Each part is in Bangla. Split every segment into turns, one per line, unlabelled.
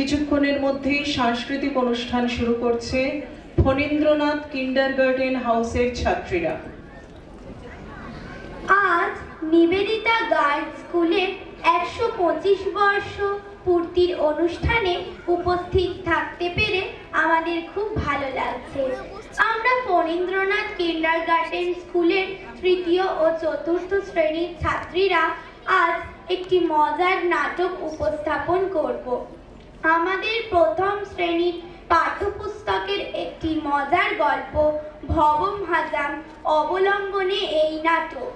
কিছুক্ষণের মধ্যেই সাংস্কৃতিক অনুষ্ঠান শুরু করছে ফণীন্দ্রনাথ কিন্ডারগার্টেন হাউসের ছাত্রীরা।
আজ নিবেদিতা গার্লস স্কুলের 125 বর্ষ পূর্তির অনুষ্ঠানে উপস্থিত থাকতে পেরে আমাদের খুব ভালো লাগছে। আমরা ফণীন্দ্রনাথ কিন্ডারগার্টেন স্কুলের তৃতীয় ও চতুর্থ শ্রেণীর ছাত্রীরা আজ একটি মজার নাটক উপস্থাপন করব। আমাদের প্রথম শ্রেণীর পাঠ্যপুস্তকের একটি মজার গল্প ভবম হাজাম অবলম্বনে এই নাটক।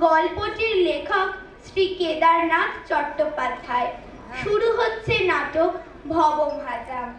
গল্পটির লেখক শ্রী কেদারনাথ চট্টোপাধ্যায়। শুরু হচ্ছে নাটক ভবম হাজাম।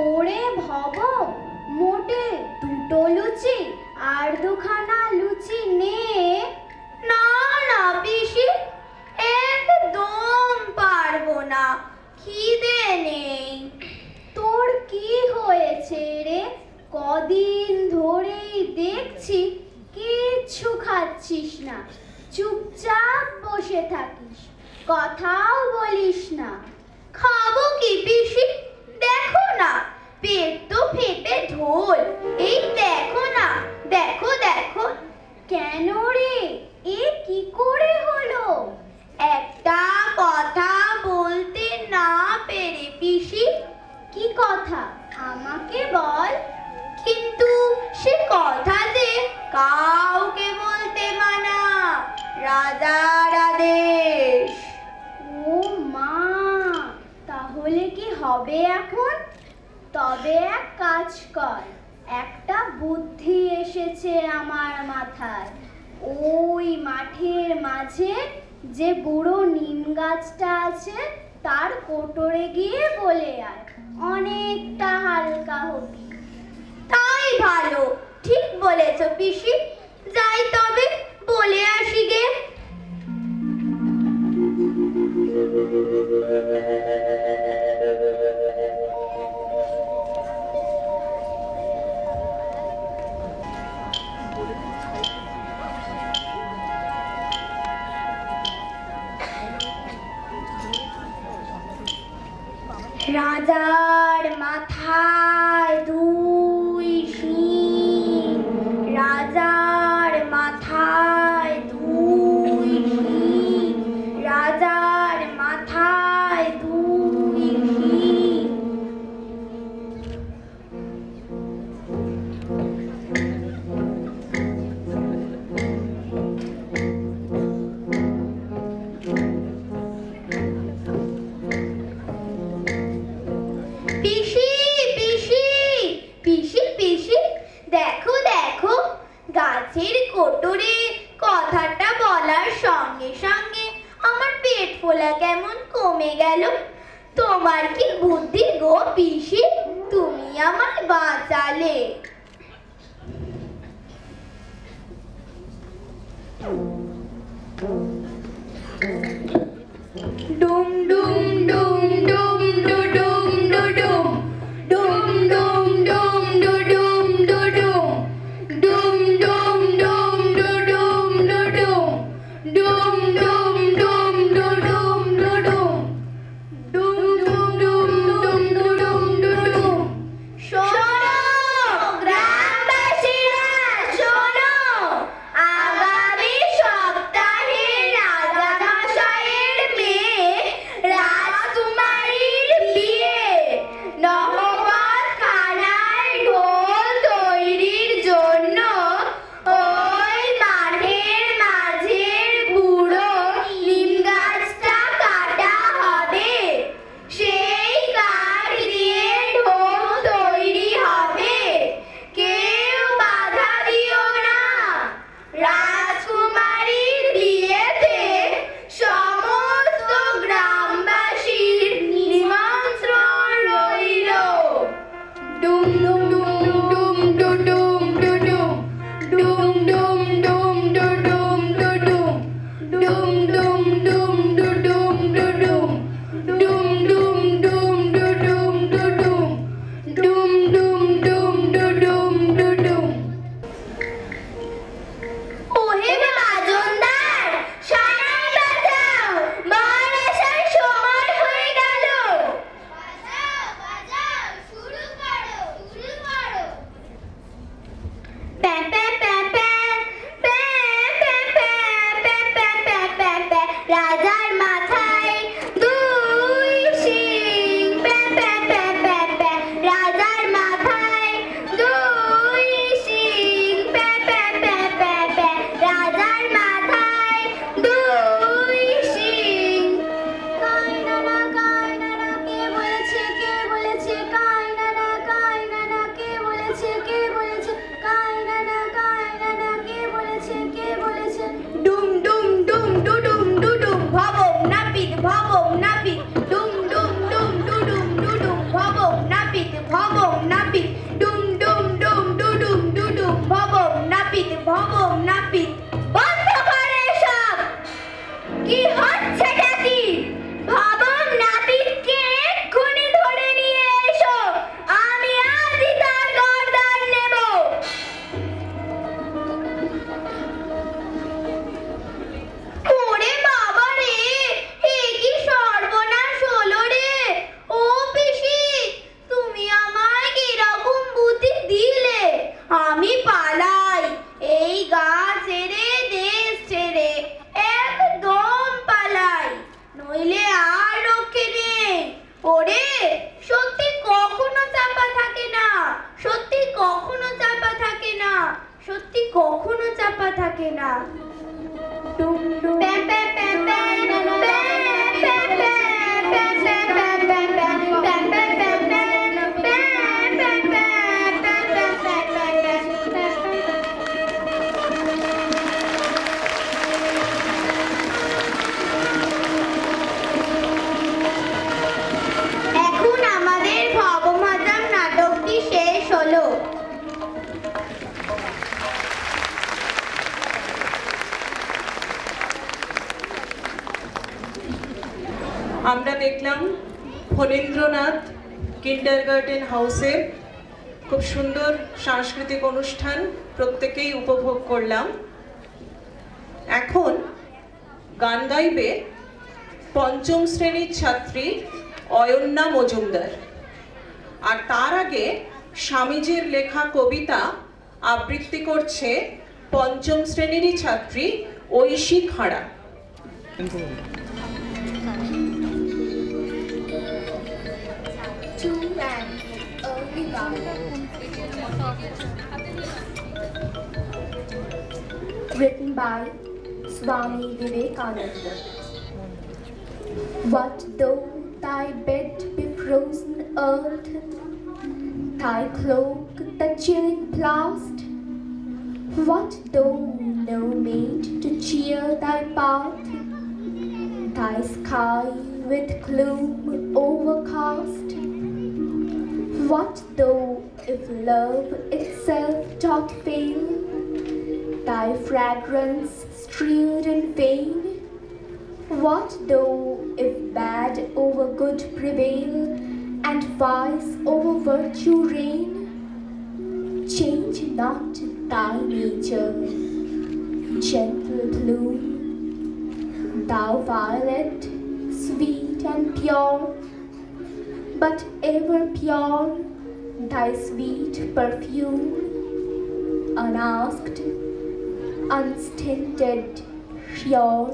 ওরে ভব মোটে দুটো লুচি আর দুখানা
দেখছি কিচ্ছু খাচ্ছিস না, চুপচাপ বসে থাকিস, কথাও বলিস না। খাবো কি পিসি? দেখো না, পেট তো ফেটে ঢোল। এই দেখো না, দেখো দেখো। কেন রে, এ কি করে হলো? একটা কথা বলতে না পেরে পিসি। কি কথা? আমাকে বল। কিন্তু সে কথা যে কাউকে বলতে মানা, রাজার আদেশ। ও মা, তাহলে কি হবে এখন? তবে এক কাজ কর, একটা বুদ্ধি এসেছে আমার মাথায়। ওই মাঠের মাঝে যে বুড়ো নিম গাছটা আছে তার কোটরে গিয়ে বলে আয়, অনেকটা হালকা হবি। তাই ভালো, ঠিক বলেছ পিসি। যাই তবে, বলে আসি গে। রাজার মাথায় দুই শিং, রাজার মাথায় দুই শিং, রাজার মাথায় দুই শিং। পিসি পিসি পিসি পিসি, দেখো দেখো, গাছের কোটরে কথাটা বলার সঙ্গে সঙ্গে আমার পেট ফোলা কেমন কমে গেল। তোমার কি বুদ্ধি গো পিসি, তুমি আমায় বাঁচালে। ডুম ডুম ডুম ডুম ডুডুম ডুডুম, ডুম ডুম ডুম ডুডুম ডুডুম, ডুম ডুম ডুম ডুডুম ডুডুম, ডুম ডুম ডুম ডুডুম ডুডুম, ডুম ডুম ডুম ডুম ডুডুম ডুডুম। শোনো গ্রামবাসীরা, শোনো, আগামী সপ্তাহে রাজামশাইয়ের মেয়ে রাজকুমারীর বিয়ে। নহবত খানায় ঢোল তৈরির জন্য ওই মাঠের মাঝের বুড়ো নিম গাছটা কাটা হবে। সেই কাঠ দিয়ে ঢোল তৈরি হবে, কেউ বাধা দিও না। রাজকুমারীর বিয়েতে সমস্ত গ্রামবাসীর নিমন্ত্রণ রইল। ডুম ডুম ডুম ডুডুম ডুডুম, ডুম ডুম ডুম ডুডুম ডুডুম, ডুম ডুম ডুম ডুডুম ডুডুম, ডুম ডুম ডুম ডুডুম ডুডুম, ডুম ডুম ডুম ডুডুম ডুডুম। ওহে বাজনদার, সানাই বাজাও, বর আসার সময় হয়ে গেল। বাজাও বাজাও, শুরু করো শুরু করো। প্যা প্যা প্যা প্যা, প্যা প্যা প্যা প্যা প্যা প্যা প্যা প্যা। রাজার মাথায় দুই শিং, প্যা প্যা প্যা প্যা প্যা। রাজার মাথায় দুই শিং, প্যা প্যা প্যা প্যা প্যা। রাজার মাথায় দুই শিং। কায়নানা কায়নানা, কে বলেছে কে বলেছে? কায়নানা কায়নানা, কে বলেছে কে বলেছে? কায়নানা কায়নানা, কে বলেছে কে বলেছে? ডুম ডুম ডুম ডুডুম ডুডুম, ভবম নাপিত ভবম নাপিত, ডুম ডুম ডুম ডুডুম ডুডুম, ভবম নাপিত ভবম নাপিত, ডুম ডুম ডুম ডুডুম ডুডুম, ভবম নাপিত ভবম নাপিত। বন্ধ করে সব, কি হচ্ছেটা কি? ভবম নাপিতকে এক্ষুনি ধরে নিয়ে এসো, আমি আজই তার গর্দান নেব। Dum dum. Pam pam pam pam pam pam pam pam pam pam এখন আমাদের ভবমহাজাম নাটকটি শেষ হলো।
আমরা দেখলাম ফণীন্দ্রনাথ কিন্ডারগার্টেন হাউসের খুব সুন্দর সাংস্কৃতিক অনুষ্ঠান, প্রত্যেকেই উপভোগ করলাম। এখন গান গাইবে পঞ্চম শ্রেণীর ছাত্রী অয়ন্যা মজুমদার, আর তার আগে স্বামীজির লেখা কবিতা আবৃত্তি করছে পঞ্চম শ্রেণীরই ছাত্রী ঐশী খাড়া।
Written by Swami Vivekananda. What though thy bed be frozen earth, thy cloak the chilling blast? What though no maid to cheer thy path, thy sky with gloom overcast? What though if love itself doth fail, thy fragrance strewed in vain? What though if bad over good prevail, and vice over virtue reign? Change not thy nature, gentle bloom, thou violet, sweet and pure, but ever pure thy sweet perfume, unasked, unstinted, pure.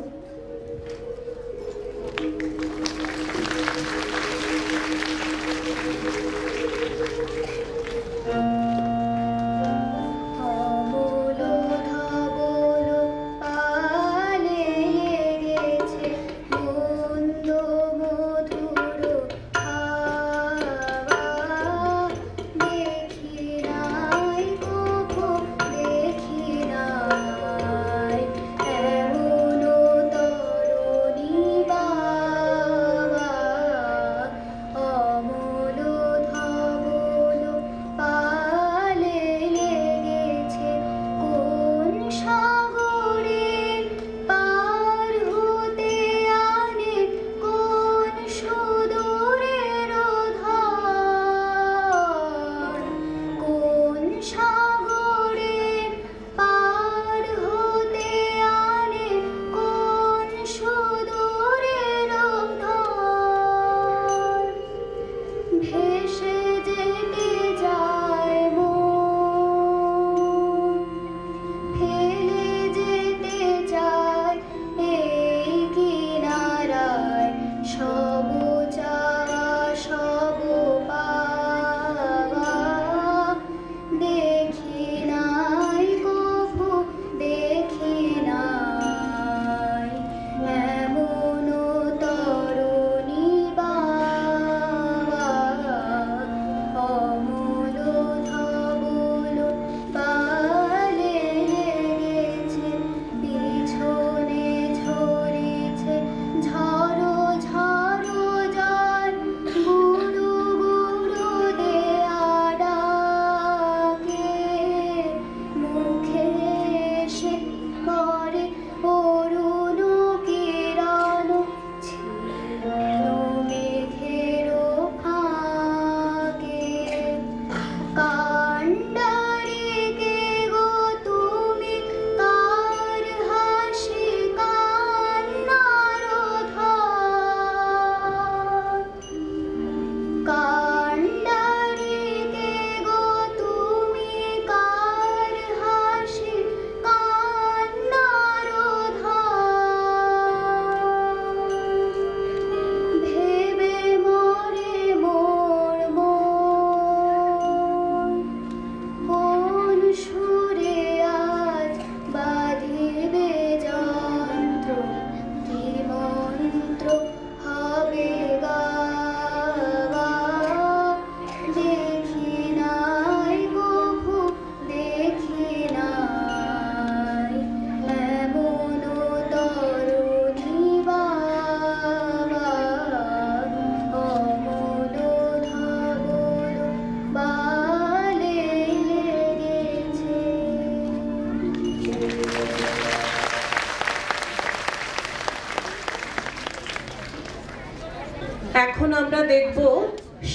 এখন আমরা দেখব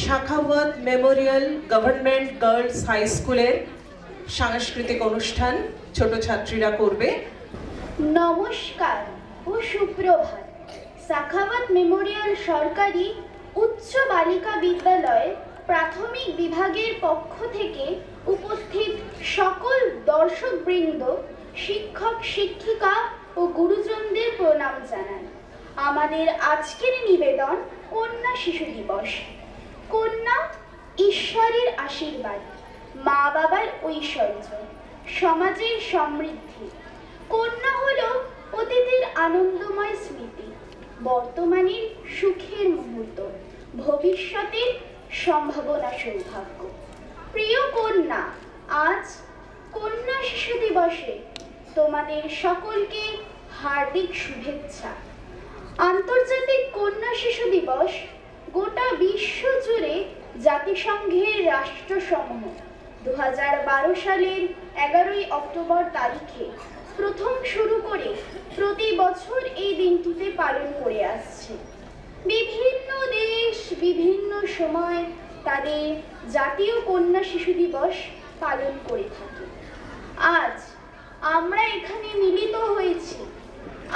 Sakhawat memorial government girls high স্কুলের সাংস্কৃতিক অনুষ্ঠান ছোট ছাত্রীরা করবে।
নমস্কার ও সুপ্রভাত। শাখাওয়াত মেমোরিয়াল সরকারি উচ্চ বালিকা বিদ্যালয় প্রাথমিক বিভাগের পক্ষ থেকে উপস্থিত সকল দর্শকবৃন্দ, শিক্ষক শিক্ষিকা ও গুরুজনদের প্রণাম জানাই। আমাদের আজকের নিবেদন কন্যা শিশু দিবস। কন্যা ঈশ্বরের আশীর্বাদ, মা বাবার ঐশ্বর্য, সমাজের সমৃদ্ধি। কন্যা হলো অতীতের আনন্দময় স্মৃতি, বর্তমানের সুখের মুহূর্ত, ভবিষ্যতের সম্ভাবনা সৌভাগ্য। প্রিয় কন্যা, আজ কন্যা শিশু দিবসে তোমাদের সকলকে হার্দিক শুভেচ্ছা। আন্তর্জাতিক কন্যা শিশু দিবস গোটা বিশ্ব জুড়ে জাতিসংঘের রাষ্ট্রসমূহ 2012 সালের 11 অক্টোবর তারিখে প্রথম শুরু করে প্রতি বছর এই দিনটিতে পালন করে আসছে। বিভিন্ন দেশ বিভিন্ন সময় তাদের জাতীয় কন্যা শিশু দিবস পালন করে থাকে। আজ আমরা এখানে মিলিত হয়েছি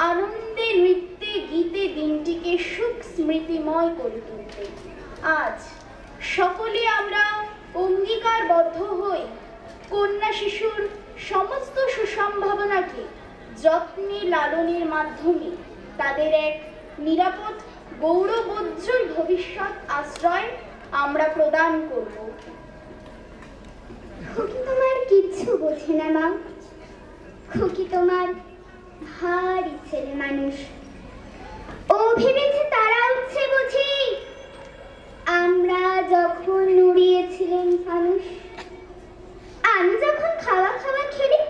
আনন্দে, নৃত্যে, গীতে দিনটিকে সুখ স্মৃতিময় করে তুলতে। আজ সকলে আমরা অঙ্গীকারবদ্ধ হই কন্যা শিশুর সমস্ত সুসম্ভাবনাকে যত্নে লালনের মাধ্যমে তাদের এক নিরাপদ গৌরবোজ্জ্বল ভবিষ্যৎ আশ্রয় আমরা প্রদান করব। খুকি তোমার কিচ্ছু বোঝে না মা। খুকি তোমার ভারী ছেলে মানুষ। ও ভেবেছে তারা উঠছে বুঝি আমরা যখন নুড়িয়েছিলেন মানুষ। আমি যখন খাওয়া খেলি,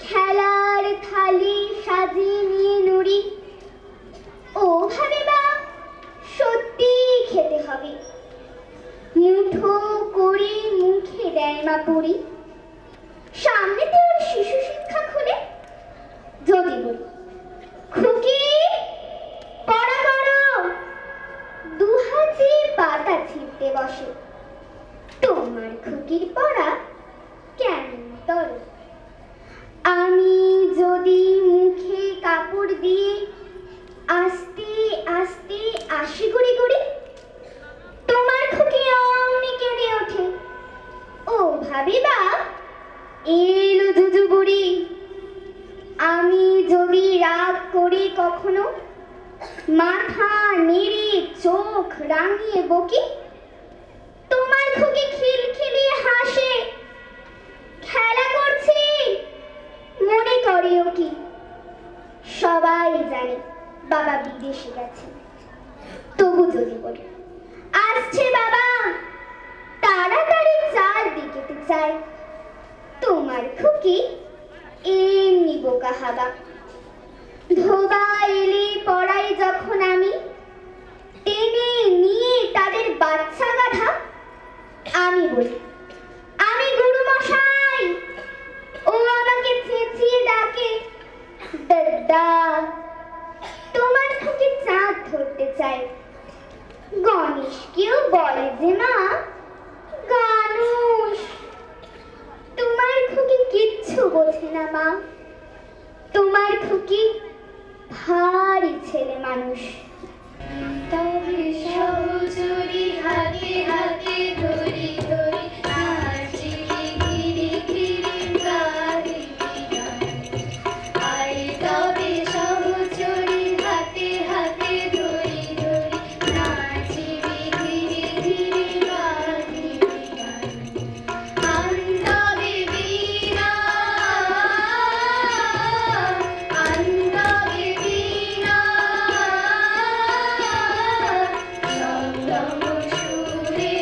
খেলার থালি সাজিয়ে নিয়ে নুড়ি। ও ভাবে বা সত্যি খেতে হবে, মুঠো করে মুখে দেয় মা পুরি। সামনেতে ওর শিশু শিক্ষা খুলে যদি বলি, খুকি পড়া করো, দুহাতে পাতা ছিঁড়তে বসে। তোমার খুকির পড়া কেমন তর। আমি যদি মুখে কাপড় দিয়ে আস্তে আস্তে আশি গুড়ি গুড়ি, তোমার খুকি অমনি কেঁদে ওঠে। ও ভাবিবা এলো জুজু বুড়ি। আমি যদি রাগ করি কখনো, মাথা নেড়ে চোখ রাঙিয়ে বকি, তোমার খুকি খিলখিলিয়ে হাসে। খেলা করছি মনে করেও কি। সবাই জানে বাবা বিদেশে গেছে, তবু যদি বলি আসছে বাবা, তাড়াতাড়ি চাল দিতে চাই। তোমার খুকি এমনি বোকা হাবা। ধোবা এলে পড়াই যখন আমি, টেনে নিয়ে তাদের বাচ্চা গাধা। আমি বলি আমি গুরু মশাই, ও আমাকে চেঁচিয়ে ডাকে দাদা। তোমার খুকি চাঁদ ধরতে চায়। গণেশকেও বলে যে মা গানুষ। তোমার খুকি কিচ্ছু বোঝে না মা। তোমার খুকি ভারী ছেলে মানুষ। তবে সহচরী হাতে হাতে ধরি ধরি নাচি ঘিরি ঘিরি গাড়ি গান। আরে তবে সহচরী হাতে হাতে ধরি ধরি নাচি ঘিরি ঘিরি গাড়ি গান। আন্দবে বীণা আন্দবে বীণা, সপ্তম সুরে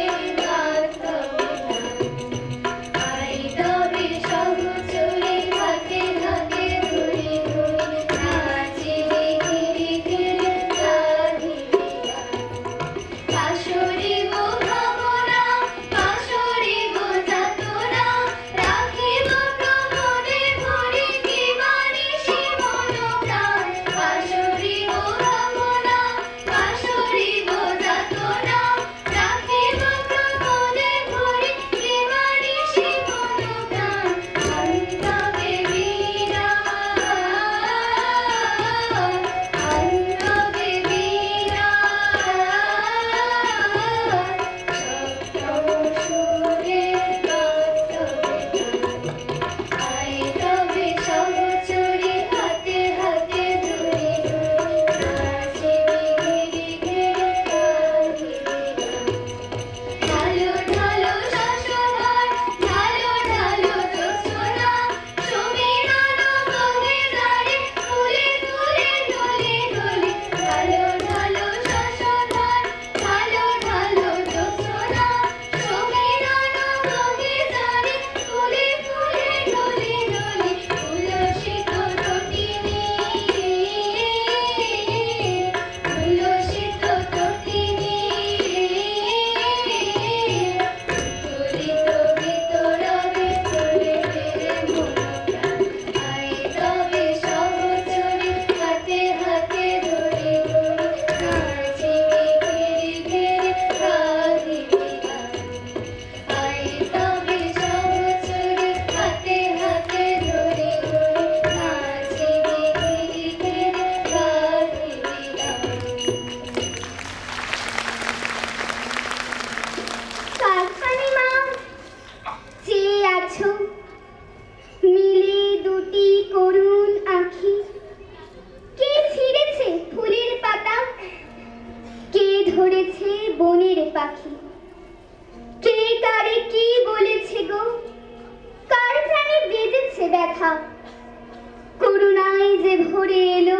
করুণায় যে ভরে এলো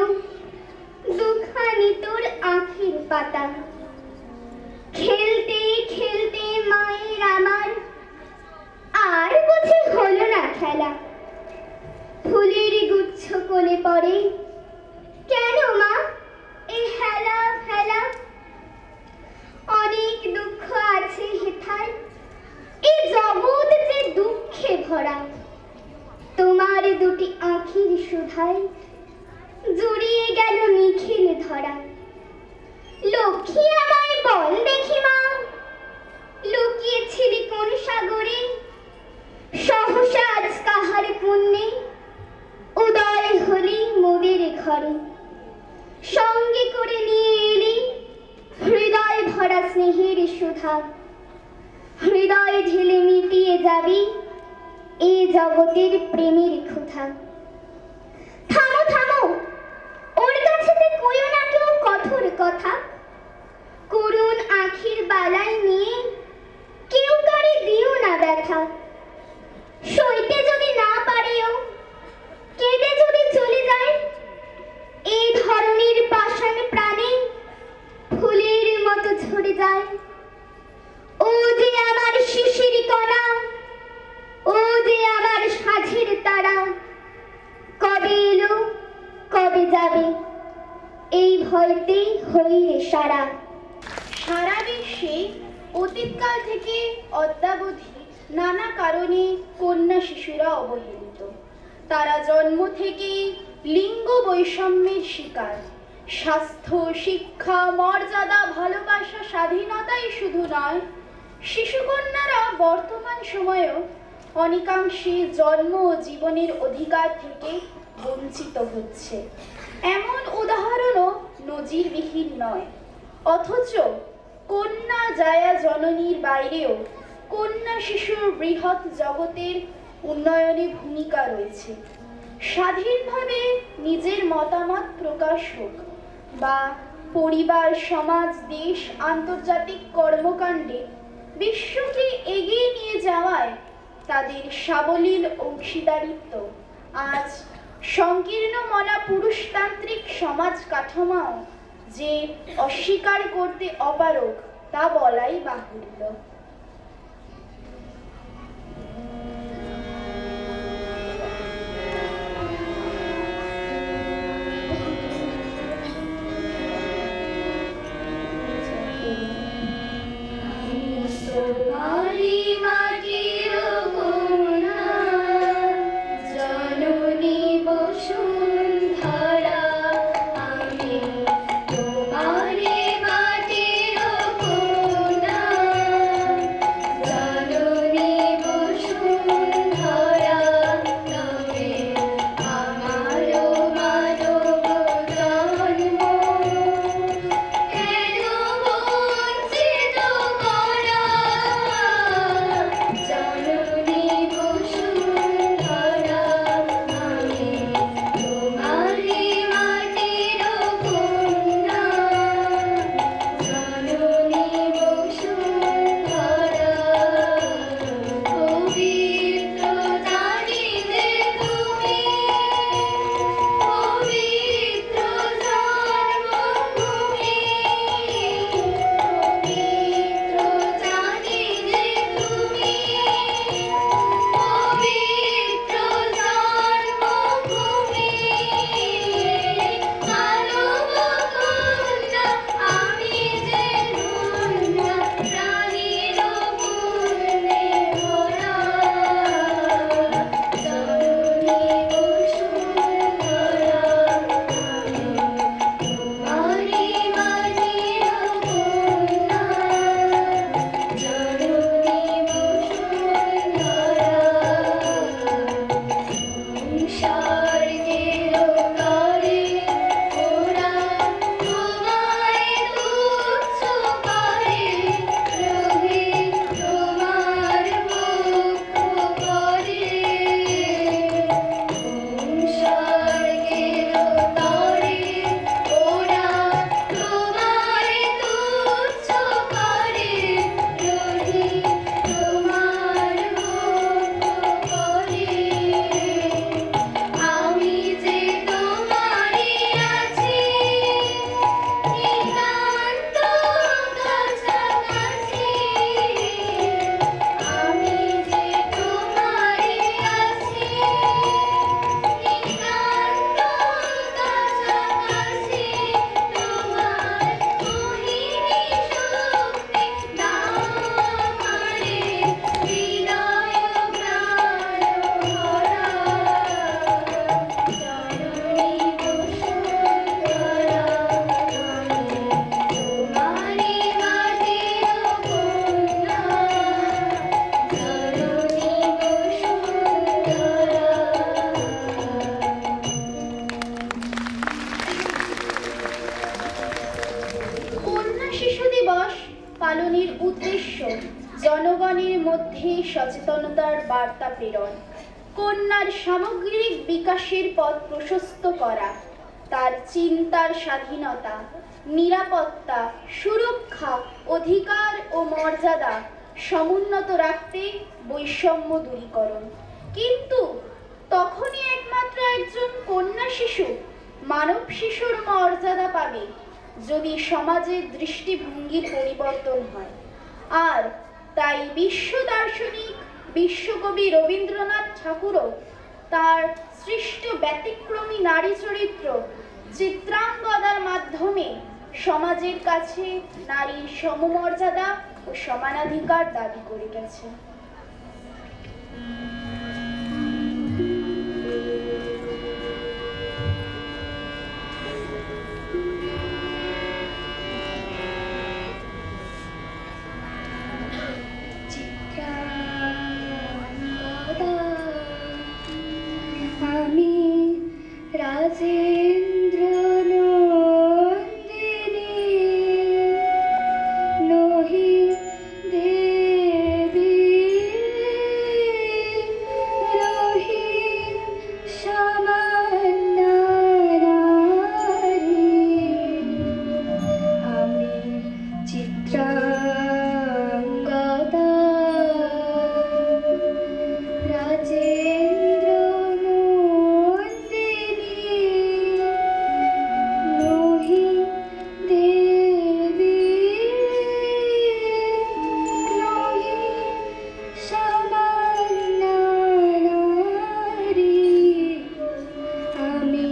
দুখানি তোর আঁখির পাতা। খেলতে খেলতে মায়ের আমার আর বুঝি হলো না খেলা। ফুলের গুচ্ছ কোলে পড়ে, কেন মা এ হেলা ফেলা? অনেক দুঃখ আছে হেথায়, এই জগৎ যে দুঃখে ভরা। তোমার দুটি আঁখির সুধায় জুড়িয়ে গেল নিখিল ধরা। লক্ষ্মী আমায় বল দেখি মা, লুকিয়েছিলি কোন সাগরে? সহসা আজ কাহার পুণ্যে উদয় হলি মোদের ঘরে। সঙ্গে করে নিয়ে এলি হৃদয় ভরা স্নেহের সুধা। হৃদয় ঢেলে মিটিয়ে যাবি এই জগতের প্রেমের ক্ষুধা। থামো থামো, ওর কাছে কইও না কেউ কঠোর কথা। করুণ আঁখির বালাই নিয়ে কেউ কারে দিও না ব্যথা। সইতে যদি না পারিও, কেঁদে যদি চলে যায়, এই ধরনের পাষাণ প্রাণে ফুলের মতো ঝরে যায়। ও যে আমার শিশির কণা, ও যে আমার সাঝের তারা, কবে এলো কবে যাবে এই ভয়তে হই রে সারা।
সারা বিশ্বে অতীতকাল থেকে অদ্যাবধি নানা কারণে কন্যা শিশুরা অবহেলিত। তারা জন্ম থেকেই লিঙ্গ বৈষম্যের শিকার। স্বাস্থ্য, শিক্ষা, মর্যাদা, ভালোবাসা, স্বাধীনতাই শুধু নয়, শিশুকন্যারা বর্তমান সময়েও অনেকাংশে জন্ম ও জীবনের অধিকার থেকে বঞ্চিত হচ্ছে। এমন উদাহরণও নজিরবিহীন নয়। অথচ কন্যা জায়া জননীর বাইরেও কন্যা শিশুর বৃহৎ জগতের উন্নয়নে ভূমিকা রয়েছে। স্বাধীনভাবে নিজের মতামত প্রকাশ হোক বা পরিবার, সমাজ, দেশ, আন্তর্জাতিক কর্মকাণ্ডে বিশ্বকে এগিয়ে নিয়ে যাওয়ায় তাদের সাবলীল অংশীদারিত্ব আজ সংকীর্ণ মনা পুরুষতান্ত্রিক সমাজ কাঠামো যে অস্বীকার করতে অপারগ তা বলাই বাহুল্য।
তোমারে মাটির কোনা
উদ্দেশ্য জনগণের মধ্যে সচেতনতার বার্তা প্রেরণ, কন্যার সামগ্রিক বিকাশের পথ প্রশস্ত করা, তার চিন্তার স্বাধীনতা, নিরাপত্তা, সুরক্ষা, অধিকার ও মর্যাদা সমুন্নত রাখতে বৈষম্য দূরীকরণ। কিন্তু তখনই একমাত্র একজন কন্যা শিশু মানব শিশুর মর্যাদা পাবে যদি সমাজের দৃষ্টিভঙ্গির পরিবর্তন হয়। আর তাই বিশ্ব দার্শনিক, বিশ্বকবি রবীন্দ্রনাথ ঠাকুরও তার সৃষ্ট ব্যতিক্রমী নারী চরিত্র চিত্রাঙ্গদার মাধ্যমে সমাজের কাছে নারীর সমমর্যাদা ও সমানাধিকার দাবি করে গেছেন।
আমি রাজেন্দ্র নন্দিনী নহি দেবী রহি সামান্য নারী। আমি চিত্রাঙ্গদা রাজেন্দ্র নন্দিনী নহি দেবী নহি সামান্য নারী। আমি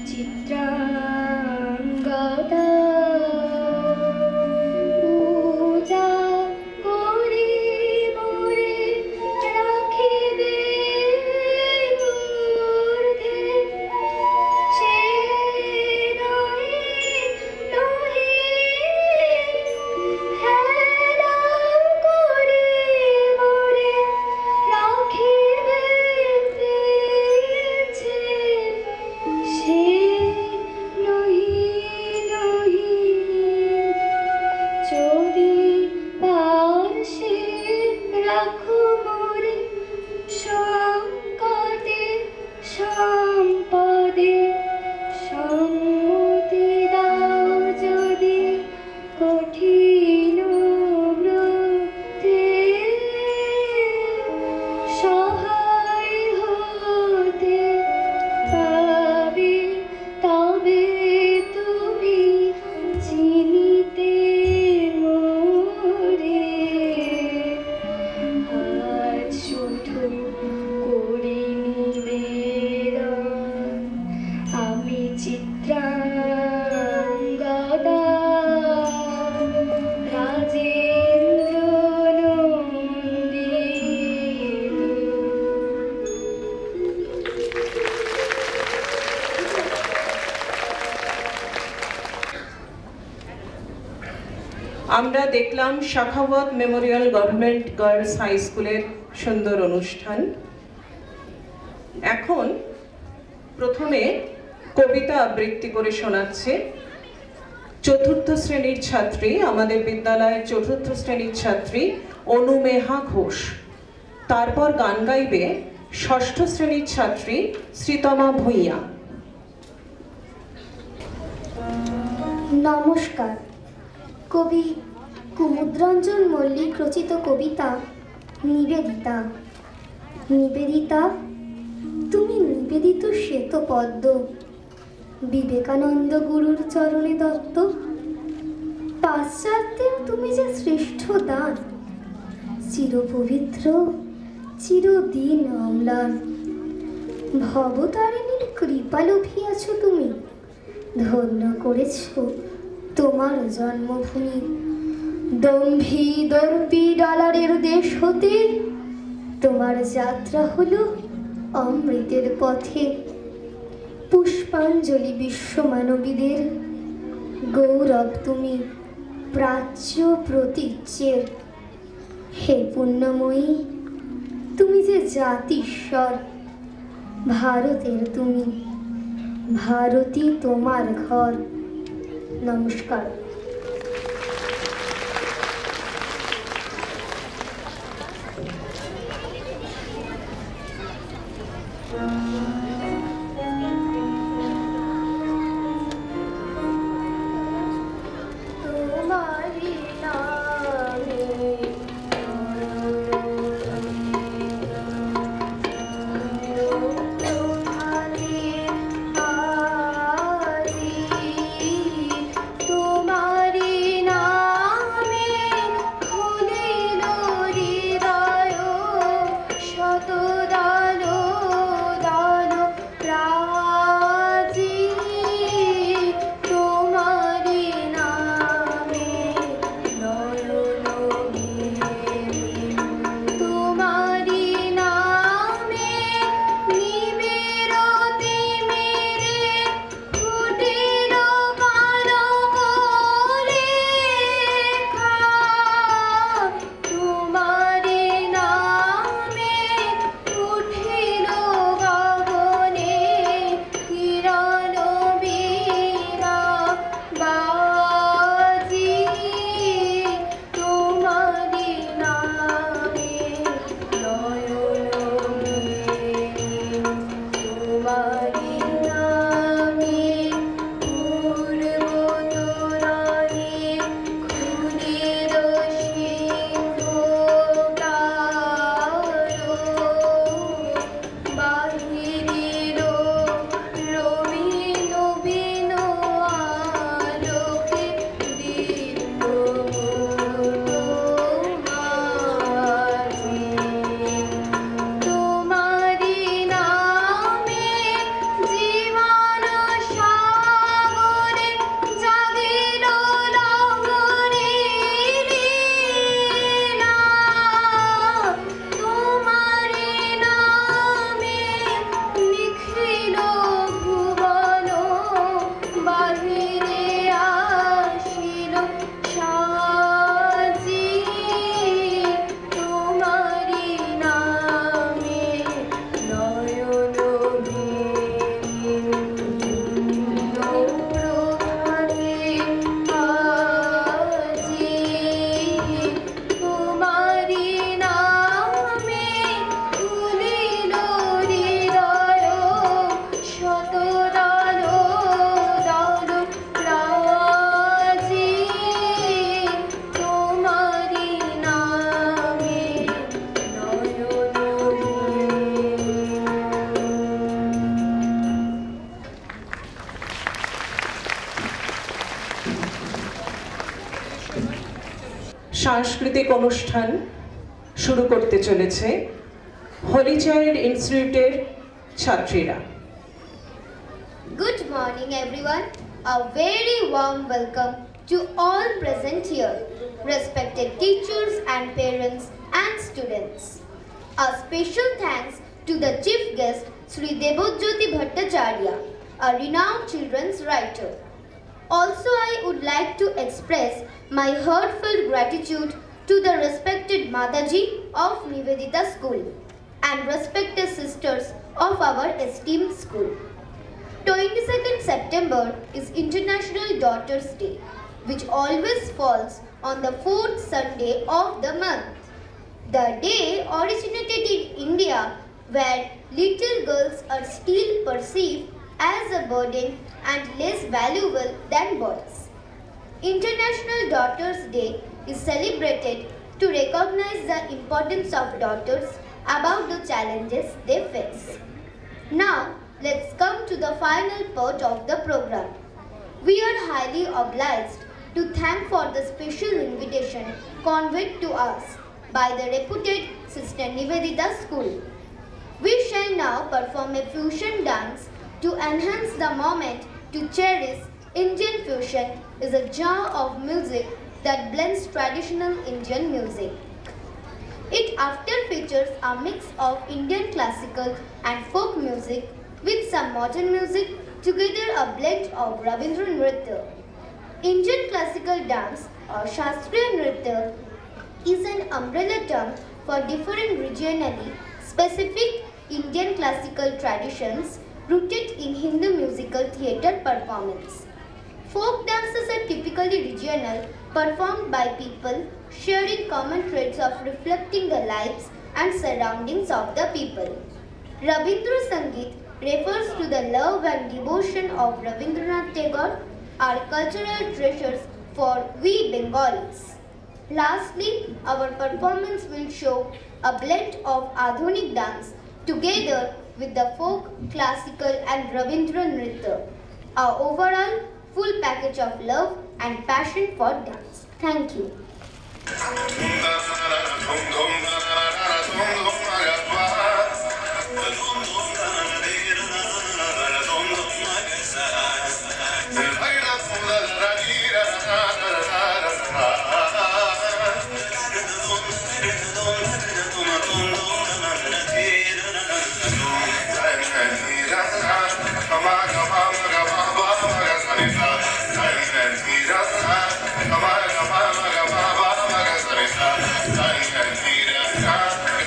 চিত্রাঙ্গদা পূজা করি মোরে রাখিবে ঊর্ধ্বে সে নহি নহি হেলা করি মোরে রাখিবে পেছে সে নহি নহি। যদি পাশে রাখো মোরে সংকটে সম্পদে সম্মতি দাও যদি কঠিন ব্রতে সহায় হতে পাবে তবে তুমি চিনিতে মোরে। আজ শুধু করি নিবেদন আমি চিত্রাঙ্গদা রাজেন্দ্র নন্দিনী।
আমরা দেখলাম Sakhawat memorial government girls high স্কুলের সুন্দর অনুষ্ঠান। এখন প্রথমে কবিতা আবৃত্তি করে শোনাচ্ছে চতুর্থ শ্রেণীর ছাত্রী, আমাদের বিদ্যালয়ের চতুর্থ শ্রেণীর ছাত্রী অনুমেহা ঘোষ। তারপর গান গাইবে ষষ্ঠ শ্রেণীর ছাত্রী শ্রীতমা ভূঁইয়া।
নমস্কার। কবি কুমুদরঞ্জন মল্লিক রচিত কবিতা নিবেদিতা। নিবেদিতা, তুমি নিবেদিত শ্বেত পদ্ম, বিবেকানন্দ গুরুর চরণে দত্ত। পাশ্চাত্যের তুমি যে শ্রেষ্ঠ দান, চিরপবিত্র চিরদিন অম্লান। ভবতারিণীর কৃপা লভিয়াছ তুমি, ধন্য করেছ তোমার জন্মভূমি। দম্ভী দর্পী ডলারের দেশ হতে তোমার যাত্রা হলো অমৃতের পথে। পুষ্পাঞ্জলি বিশ্ব মানবীদের, গৌরব তুমি প্রাচ্য প্রতীচ্যের। হে পুণ্যময়ী, তুমি যে জাতিস্বর, ভারতের তুমি, ভারতী তোমার ঘর। নমস্কার।
সাংস্কৃতিক অনুষ্ঠান শুরু করতে চলেছে হোলি চাইল্ড ইনস্টিটিউটের ছাত্রীরা।
Good morning everyone. A very warm welcome to all present here, respected teachers and parents and students. A special thanks to the chief guest Sri Debojyoti Bhattacharya, a renowned children's writer. Also, I would like to express my heartfelt gratitude to the respected Mataji of Nivedita School and respected sisters of our esteemed school. 22nd September is International Daughters Day, which always falls on the 4th Sunday of the month. The day originated in India, where little girls are still perceived as a burden and less valuable than boys. International Daughters Day is celebrated to recognize the importance of daughters about the challenges they face. Now, let's come to the final part of the program. We are highly obliged to thank for the special invitation conveyed to us by the reputed Sister Nivedita School. We shall now perform a fusion dance to enhance the moment to cherish Indian fusion is a genre of music that blends traditional Indian music. It often features a mix of Indian classical and folk music with some modern music, together a blend of Rabindra Nritya. Indian classical dance or Shastriya Nritya is an umbrella term for different regionally specific Indian classical traditions rooted in Hindu musical theatre performance. Folk dances are typically regional, performed by people sharing common traits of reflecting the lives and surroundings of the people. Rabindra Sangeet refers to the love and devotion of Rabindranath Tagore, our cultural treasures for we Bengalis. Lastly, our performance will show a blend of Adhunik dance together with the folk, classical and Rabindra Nritya, our overall full package of love and passion for dance. Thank you.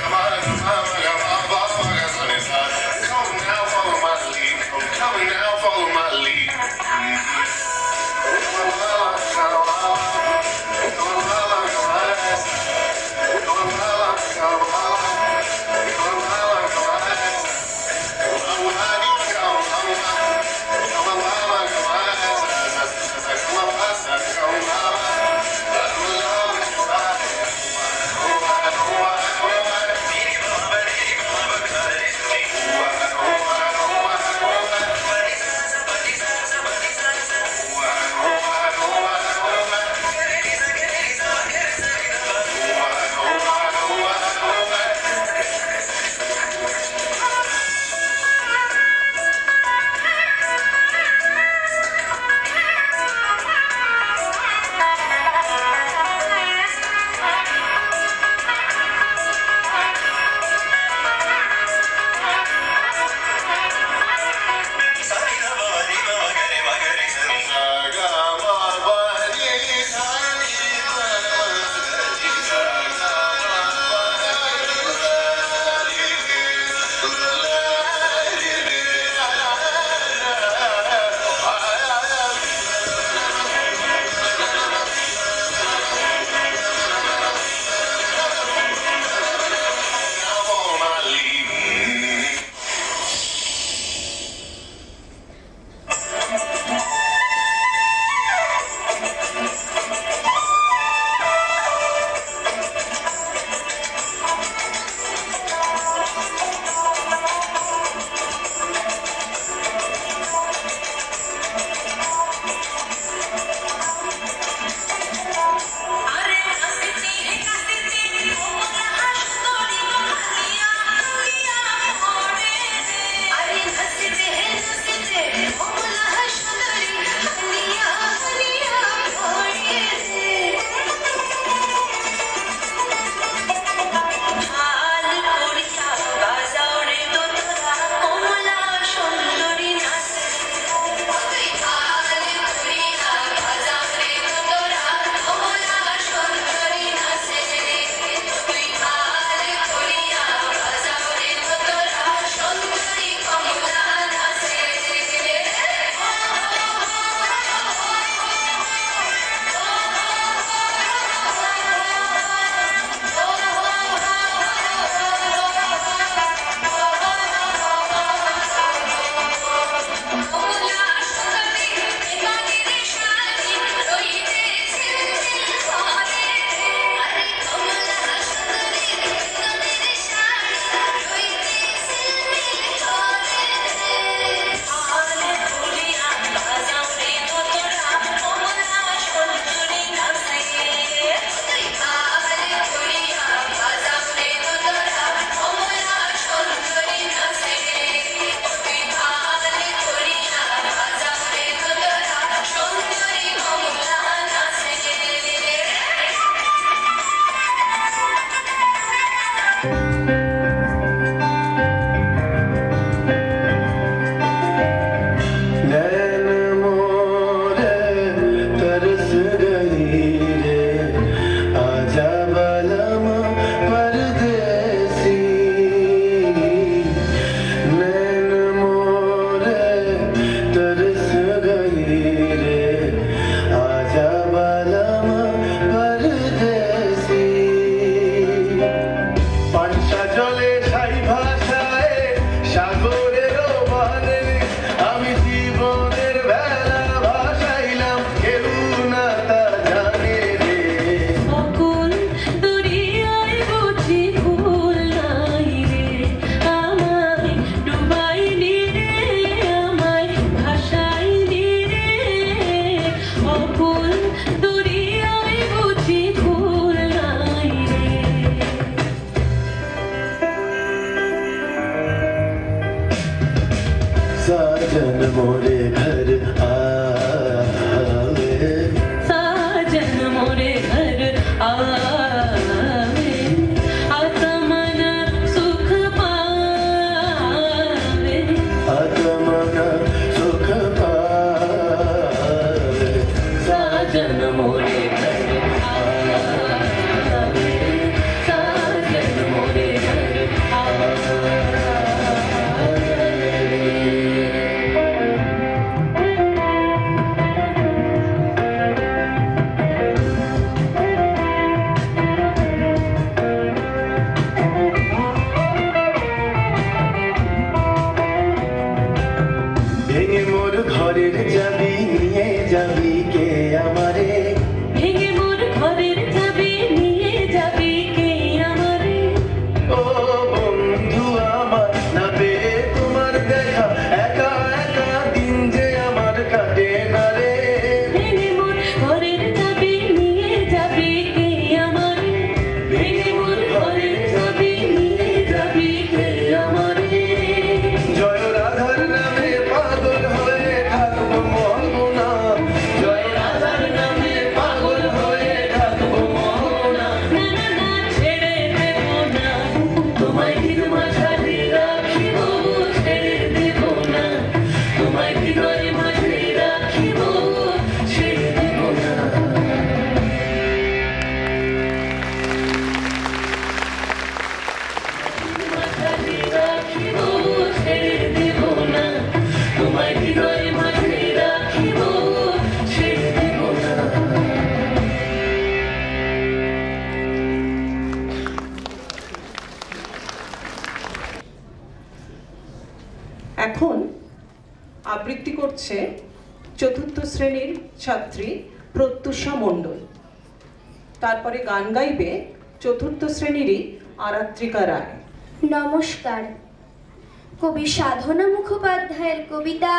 Come on. ঘরের চাবি নিয়ে যাবি কে আমারে
ভেঙে মোর ঘরের চাবি নিয়ে যাবি কে আমারে
ও বন্ধু আমার না পেয়ে তোমার দেখা একা একা দিন যে আমার কাটে না রে
ভেঙে মোর ঘরের চাবি নিয়ে যাবি কে আমারে ভেঙে মোর ঘরের চাবি নিয়ে যাবি কে আমারে
জয় রাধার নামে পাগল হয়ে থাকবো মোহনা জয় রাধার নামে পাগল হয়ে থাকবো মোহনা
না না না ছেড়ে দেব না তোমায় দিন মাঝারি রাখিব ছেড়ে দেব না তোমায় হৃদয়ে মাঝে রাখিব ছেড়ে দেব না মাঝারি রাখিব ছেড়ে দেব না তোমায় হৃদয়ে মাঝে রাখিব ছেড়ে দেব না
এখন আবৃত্তি করছে চতুর্থ শ্রেণীর ছাত্রী প্রত্যুষা মণ্ডল। তারপরে গান গাইবে চতুর্থ শ্রেণীরই আরাত্রিকা রায়।
নমস্কার। কবি সাধনা মুখোপাধ্যায়ের কবিতা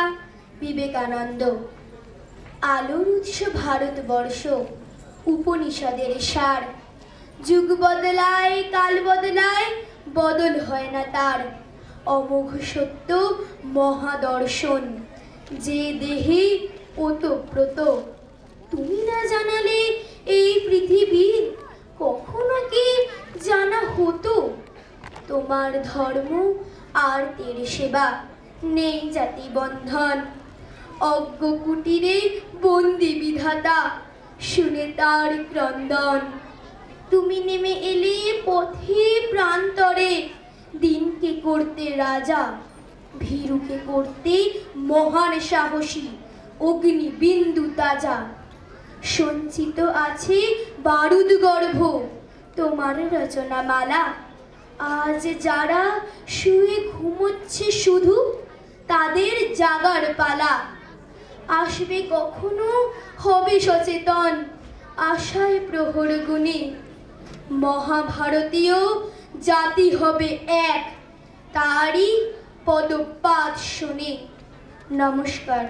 বিবেকানন্দ। আলোর উৎস ভারতবর্ষ, উপনিষদের সার। যুগ বদলায়, কাল বদলায়, বদল হয় না তার। অমোঘ সত্য মহাদর্শন, যে দেহে ওতপ্রোত। তুমি না জানালে এই পৃথিবীর কখনো কি জানা হতো? তোমার ধর্ম আর তের সেবা, নেই জাতি বন্ধন। অজ্ঞ কুটিরে বন্দি বিধাতা, শুনে তার ক্রন্দন। তুমি নেমে এলে পথে প্রান্তরে, দিনকে করতে রাজা, ভীরুকে করতে মহান সাহসী, অগ্নি বিন্দু তাজা। সঞ্চিত আছে বারুদ গর্ভ তোমার রচনামালা। আজ যারা শুয়ে ঘুমোচ্ছে শুধু, তাদের জাগার পালা। আসবে কখনো হবে সচেতন, আশায় প্রহর গুণে। মহাভারতীয় জাতি হবে এক, তারই পদপাত শুনে। নমস্কার।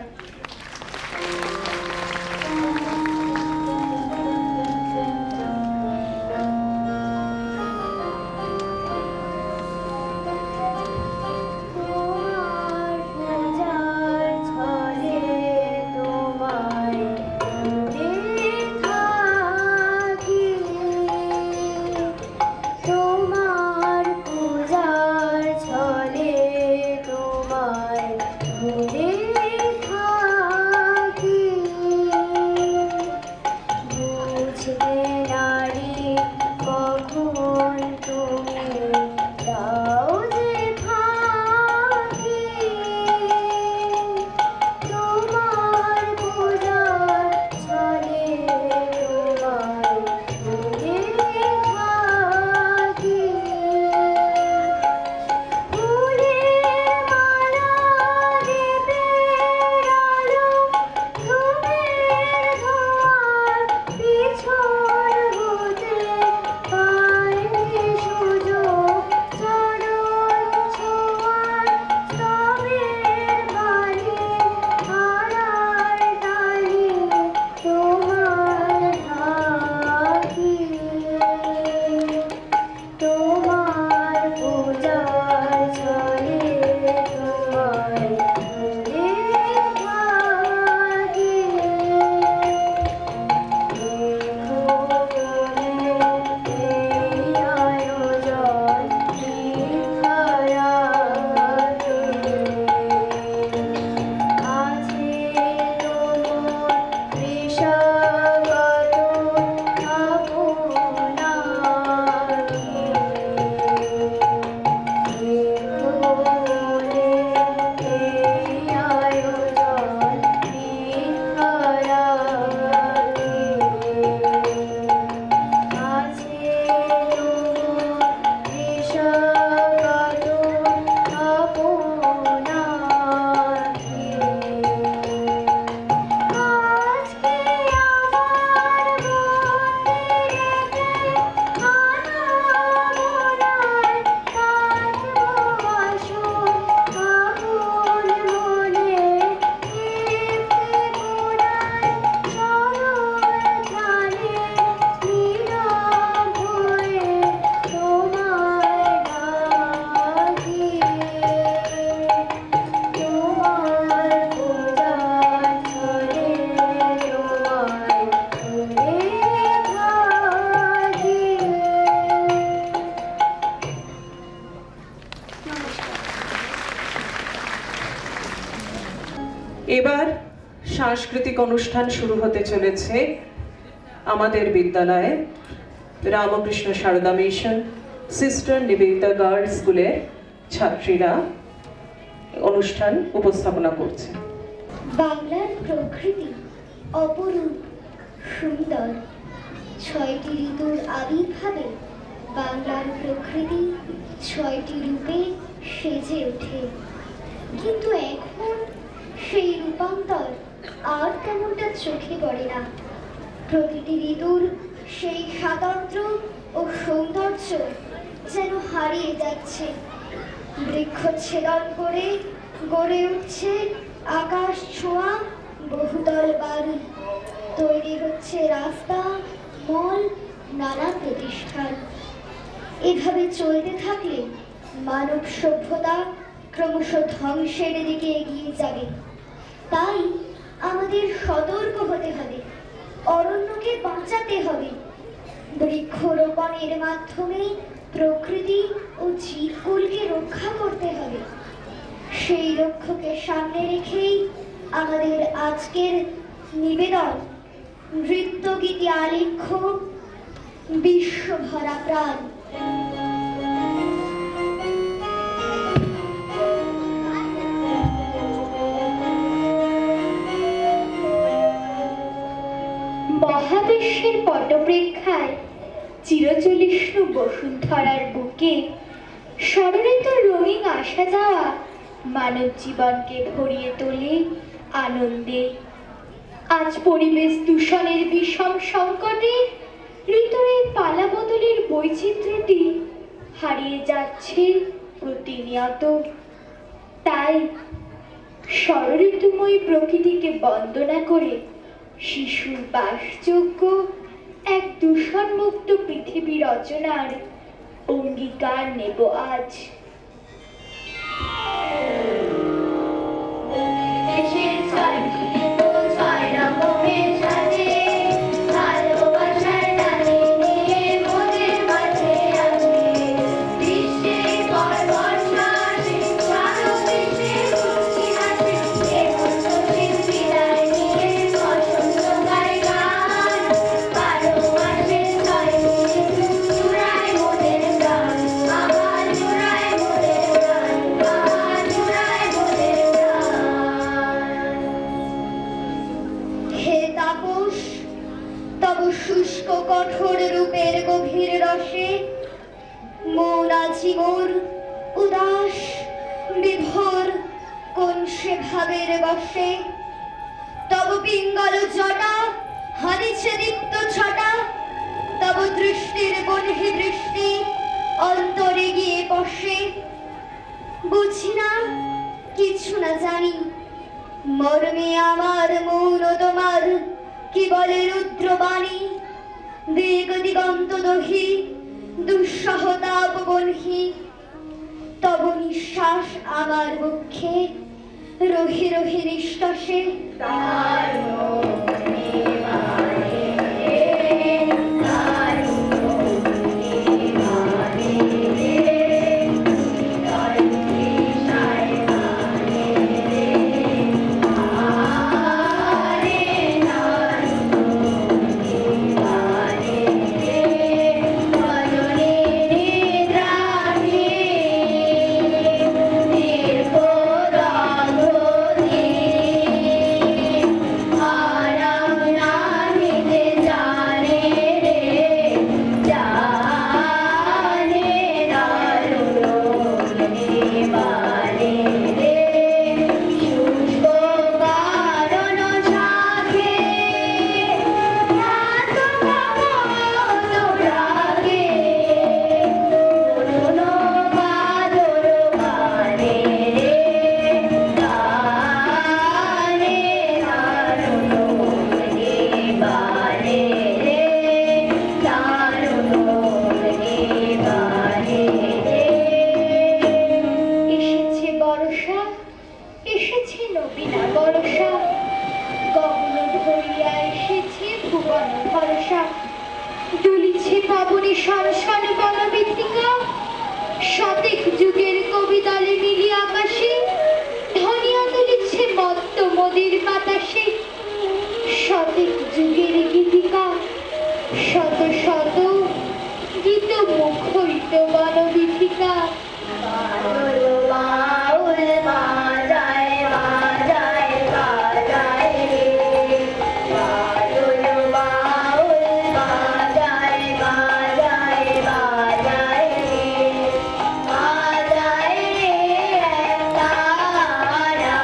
এবার সাংস্কৃতিক অনুষ্ঠান শুরু হতে চলেছে আমাদের বিদ্যালয়ে Ramakrishna Sarada mission sister Nivedita girls স্কুলের ছাত্রীরা অনুষ্ঠান উপস্থাপনা করছে।
বাংলার প্রকৃতি অপরূপ সুন্দর, 6টি ঋতুর আবির্ভাবে বাংলার প্রকৃতি 6টি রূপে সেজে ওঠে। কিন্তু এখন সেই রূপান্তর আর তেমনটা চোখে পড়ে না। প্রতিটি ঋতুর সেই স্বাতন্ত্র্য ও সৌন্দর্য যেন হারিয়ে যাচ্ছে। বৃক্ষচ্ছেদন করে গড়ে উঠছে আকাশ ছোঁয়া বহুতল বাড়ি, তৈরি হচ্ছে রাস্তা, মল, নানা প্রতিষ্ঠান। এভাবে চলতে থাকলে মানব সভ্যতা ক্রমশ ধ্বংসের দিকে এগিয়ে যাবে। তাই আমাদের সতর্ক হতে হবে, অরণ্যকে বাঁচাতে হবে। বৃক্ষরোপণের মাধ্যমে প্রকৃতি ও জীবকুলকে রক্ষা করতে হবে। সেই লক্ষ্যকে সামনে রেখেই আমাদের আজকের নিবেদন, নৃত্যগীতি আলেখ্য বিশ্বভরা প্রাণ। মহাবিশ্বের পটপ্রেক্ষায় চিরচলিষ্ণু বসুন্ধরার বুকে ষড়ঋতুর রঙিন আসা যাওয়া মানব জীবনকে ভরিয়ে তোলে আনন্দে। আজ পরিবেশ দূষণের বিষম সংকটে ঋতুর এই পালা বদলের বৈচিত্র্যটি হারিয়ে যাচ্ছে প্রতিনিয়ত। তাই ষড়ঋতুময় প্রকৃতিকে বন্দনা করে শিশুর বাসযোগ্য এক দূষণমুক্ত পৃথিবী রচনার অঙ্গীকার নেব আজ। শুষ্ক কঠোর রূপের গভীর রসে মন আজি মোর উদাস বিভোর, কোন সে ভাবের বসে। তব পিঙ্গল জটা হারিছে দীপ্ত ছটা, তব দৃষ্টির বন্হি বৃষ্টি অন্তরে গিয়ে বসে। বুঝি না, কিছু না জানি, মর্মে আমার মৌন তোমার কি বলে রুদ্রবাণী। দিগ দিগন্ত দহি দুঃসহ তাপ বনহি, তব নিঃশ্বাস আমার বক্ষে রহি রহি নিঃশ্বাসে। শতেক যুগের কবিতালে মিলিয়ে আকাশে ধনিয়া তুলিছে মত্ত নদীর বাতাসে শতেক যুগের গীতিকা, শত শত গীত মুখরিত গণবীথিকা। বাউল বাউল বাজায় বাজায় বাজায় রে, বাউল বাউল বাজায় বাজায় বাজায় রে, বাজায় রে তারা।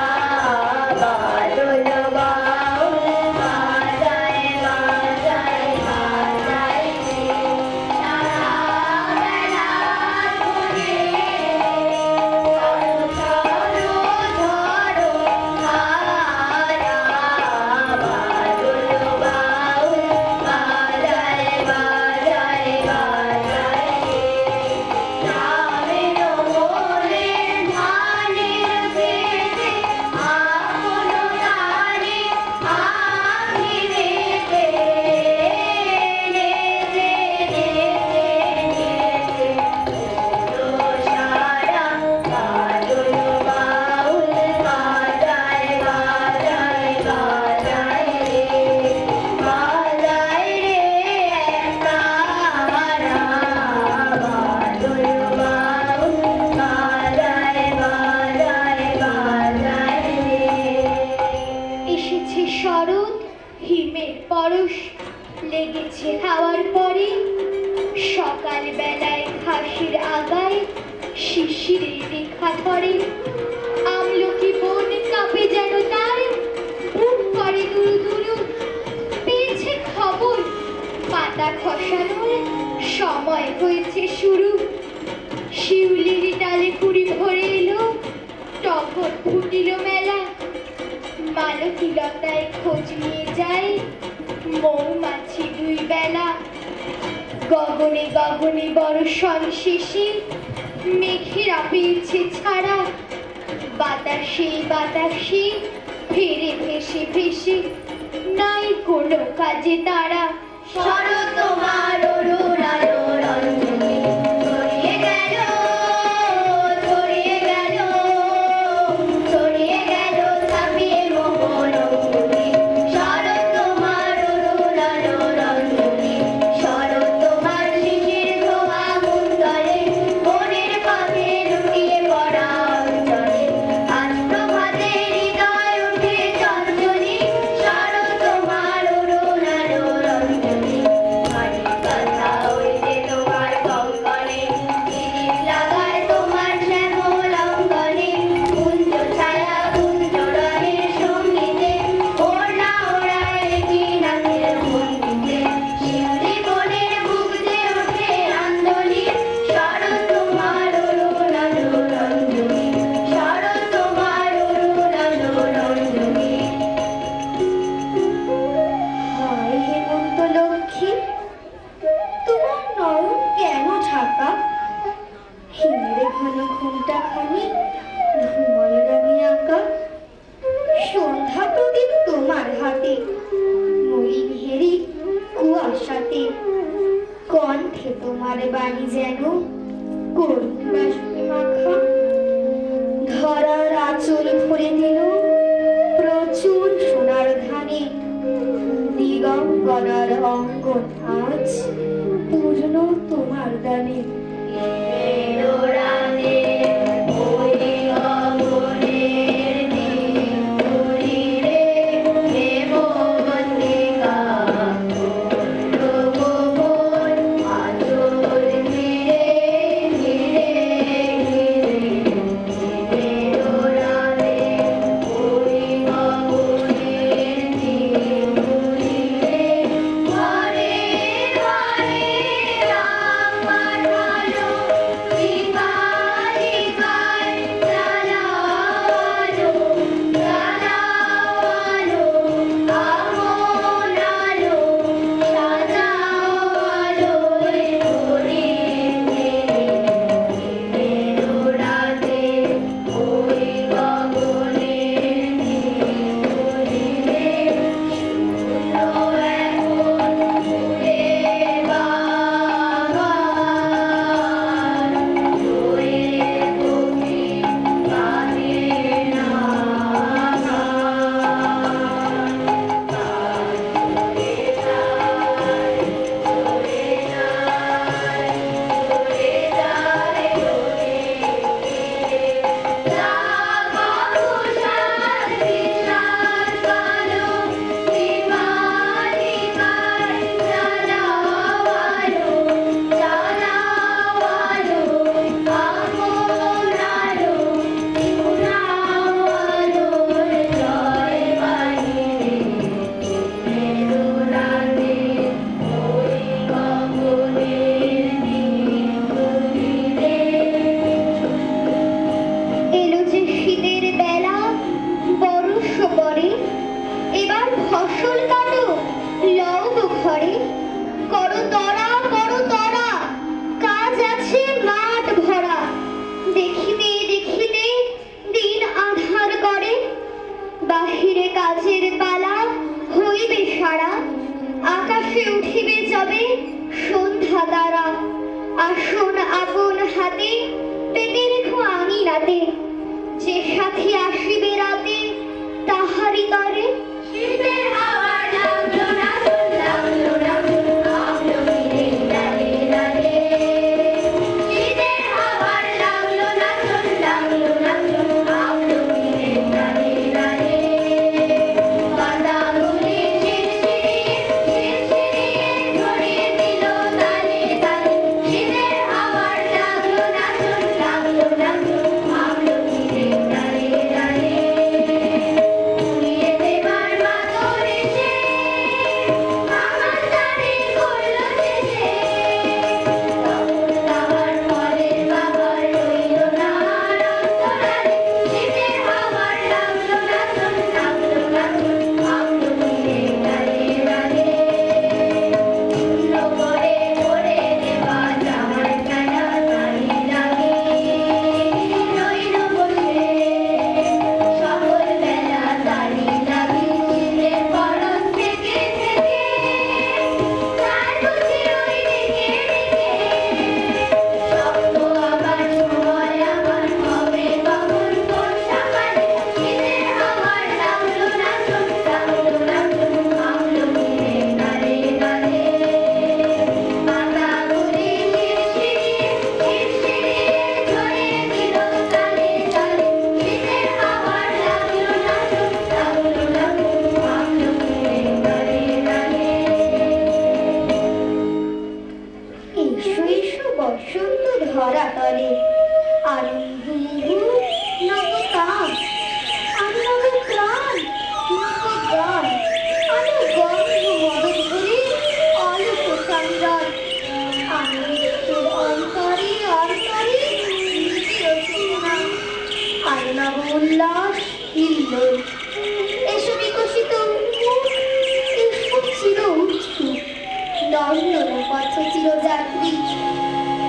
বাউল বাউল বাজায় বাজায় বাজায় রে, সারা বেলা ঘুরে ঝড়ো ঝড়ো ধারা। বাউল বাউল বাজায় বাজায় বাজায় রে, রামের মোরের ধানের পেটে আপন রানী আঁখি রেখে নেচে নেচে নেচে উঠলো সারা। বাউল বাউল বাজায় বাজায় বাজায় রে, বাজায় রে তারা। বাউল বাউল বাজায় বাজায় বাজায় রে। এসেছে শরৎ, হিমের পরশ লেগেছে হাওয়ার পরে, সকাল বেলায় ঘাসের আগায় শিশিরের রেখা ধরে। আমলকি বন কাঁপে যেন তার, বুক করে দুরু দুরু। পেয়েছে খবর পাতা খসানোর সময় হয়েছে শুরু। শিউলির ডালে কুড়ি ভরে এলো, টগর ফুটিল মেলা। মালতী লতায় খোঁজ নিয়ে যায় মৌমাছি দুই বেলা। গগনে গগনে বর্ষণ শেষে মেঘেরা পেয়েছে ছাড়া, বাতাসে বাতাসে ফেরে ভেসে ভেসে নাই কোনো কাজে তারা। শরৎ তোমার অরুণার রঞ্জনে ছড়িয়ে গেল, ছড়িয়ে গেল, ছড়িয়ে গেল ছাপিয়ে মোহন অঙ্গুলি। শরৎ তোমার অরুণার রঞ্জনে, শরৎ তোমার শিশির ধোয়া কুন্তলে, মনের পথে লুটিয়ে পড়া অঞ্চলে। আজ প্রভাতে হৃদয় উঠে চঞ্চলী, শরৎ তোমার অরুণার রঞ্জনে। মাটির কথা হইতে তোমার কঙ্কণে, দিলীপ লাগায় তোমার শ্যামল অঙ্গনে। কুঞ্জ ছায়া কুঞ্জ রঙের সঙ্গীতে, ওড়না ওড়ায় কি নাচের ভঙ্গিতে। শিউলি বনের বুকতে ওঠে আন্দোলি, শরৎ তোমার অরুণার রঞ্জনে, শরৎ তোমার অরুণার রঞ্জনে। হায় হেমন্ত লক্ষ্মী, তোমার নয়ন কেন ঢাকা? হিমের ঘন ঘুমটা খানি ধুমল রঙে আঁকা। সন্ধ্যা প্রদীপ তোমার হাতে, মলিন হেরি কুয়াশাতে। কণ্ঠে তোমার বাণী যেন করুণ বাষ্পে মাখা। ধরার আঁচল ভরে দিল প্রচুর সোনার ধানে, দিগঙ্গনার অঙ্গন আজ পূর্ণ তোমার দানে। ঘরে ঘরে রাম পাঠালো। এবার ফসল কাটো, লও গো ঘরে, করো তরা কাজ আছে মাঠ ভরা। দেখিতে দেখিতে দিন আধার করে, বাহিরে কাজের পালা হইবে সারা। আকাশে উঠিবে যাবে সন্ধ্যা তারা। আসন আপন হাতে পেতে রেখো আঙিনাতে, যে সাথী আসিবে রাতে তাহারি তরে। শীতের হাওয়া লাগলো না, লাগলো না, লাগলো ফিরে ডালে ডালে। শীতের হাওয়া লাগলো না, লাগলো না, লাগলো ফিরে ডালে ডালে। পাতাগুলি শিরশিরিয়ে ঝরিয়ে দিল তালে তালে। শীতের হাওয়া লাগলো না, লাগলো না, লাগলো ফিরে ডালে ডালে। উড়িয়ে দেবার মাতর এসে আমার জানে করলো শেষে। তখন তাহার ফলের বাগান রইল না আর অন্তরালে। শীতের হাওয়া লাগলো না, লাগলো না, লাগলো ফিরে ডালে ডালে। শূন্য করে ভরে দেবা জামার খানা তালি লাগে। রইল বসে সকল বেলা তালি লাগে। শীতের পরশ থেকে থেকে তার বুঝি ওই দিকে দিকে। স্বপ্ন আবার সময় আমার হবে কখন বর্ষাকালে। শীতের হাওয়া লাগলো না, লাগলো না, লাগলো ফিরে ডালে ডালে। পাতাগুলি শিরশিরিয়ে ঝরিয়ে দিল তালে তালে। শীতের হাওয়া লাগলো না, লাগলো না, লাগলো ফিরে ডালে ডালে। এসো এসো বসন্ত ধরা তলে, আনন্দ নব কাম, আনন্দ প্রাণ নব গান। আলো গন্ধ মদন ধরে আলোক সঞ্জন। আনন্দের অন্তরে অন্তরে নিজের চেতনা। আর নব উল্লাস হিল্লোল। এসো বিকশিত উন্মুখ, এসো চির উৎসুক, নন্দন পথ চিরযাত্রী।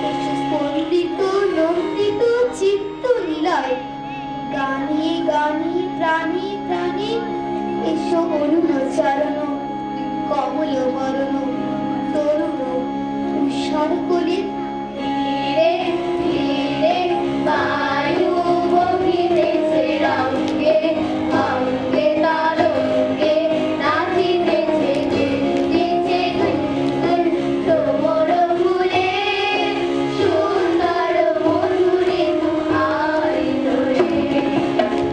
এসো স্পন্দিত নন্দিত চিত্ত নিলয়, গানে গানে প্রাণে প্রাণে। এসো অরুণ চরণ, কমল বরণ, তরুণ তুষার কোলে। ধীরে ধীরে বায়ু বহিতেছে রঙ্গে, অঙ্গে তরঙ্গে নাচিতেছে গেঞ্জিছে গুঞ্জন। তোমর ফুলে সুন্দর মধুরে মুহার ধরে।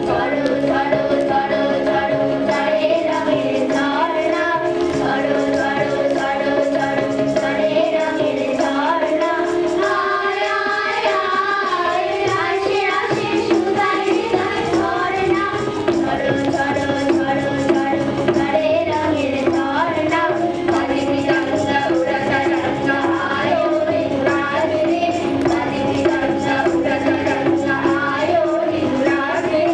ঝড়ো ঝড়ো ঝড়ো ঝড়ো ঝড়ে রঙের ঝর্ণা। ঝড়ো ঝড়ো ঝড়ো ঝড়ো ঝড়ে রঙের ঝর্ণা। আয় আয় আয় আসে আসে সুধার হৃদয় ঝর্ণা। ঝড়ো ঝড়ো ঝড়ো ঝড়ো ঝড়ে রঙের ঝর্ণা। কাঁধে বিরাজা উড়াতা রাজা আয়ো রে রাজ রে। কাঁধে বিরাজা উড়াতা রাজা আয়ো রে রাজ রে।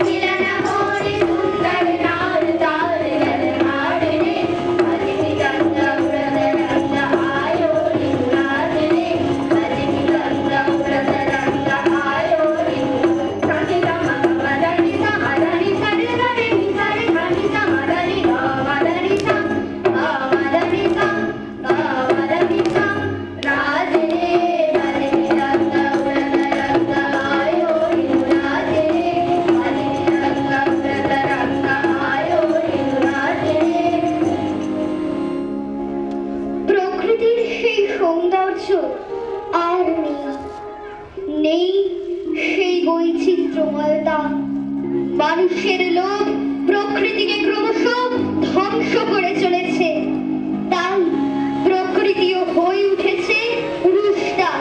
মিলনা মোরে সুন্দর নাল তাল গল হার রে। কাঁধে বিরাজা উড়াতা রাজা আয়ো রে রাজ রে। কাঁধে বিরাজা উড়াতা রাজা আয়ো রে। কাঁধে গামা মাদানি সা মাদানি সা রে রে নি সা রে মানি সা মাদানি গা মাদানি সা গা মাদানি সা গা মাদানি সা। রাজ রে কাঁধে বিরাজা উড়াতা রাজা আয়ো রে রাজ রে। কাঁধে বিরাজা উড়াতা রাজা আয়ো রে রাজ রে। প্রকৃতির সেই সৌন্দর্য আর নেই, নেই সেই বৈচিত্র্যময়তা। মানুষের লোভ প্রকৃতিকে ক্রমশ ধ্বংস করে চলেছে। তাই প্রকৃতিও হয়ে উঠেছে রুষ্টা।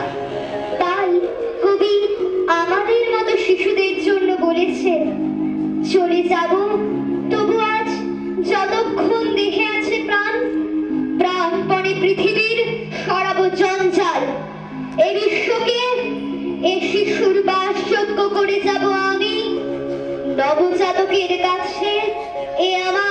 তাই কবি আমাদের মতো শিশুদের জন্য বলেছেন, চলে যাব তবু আজ যতক্ষণ দেহে আছে প্রাণ, প্রাণপণে পৃথিবীর সরাব জঞ্জাল। এ বিশ্বকে এ শিশুর বাসযোগ্য করে যাব আমি। নবজাতকের কাছে এ আমার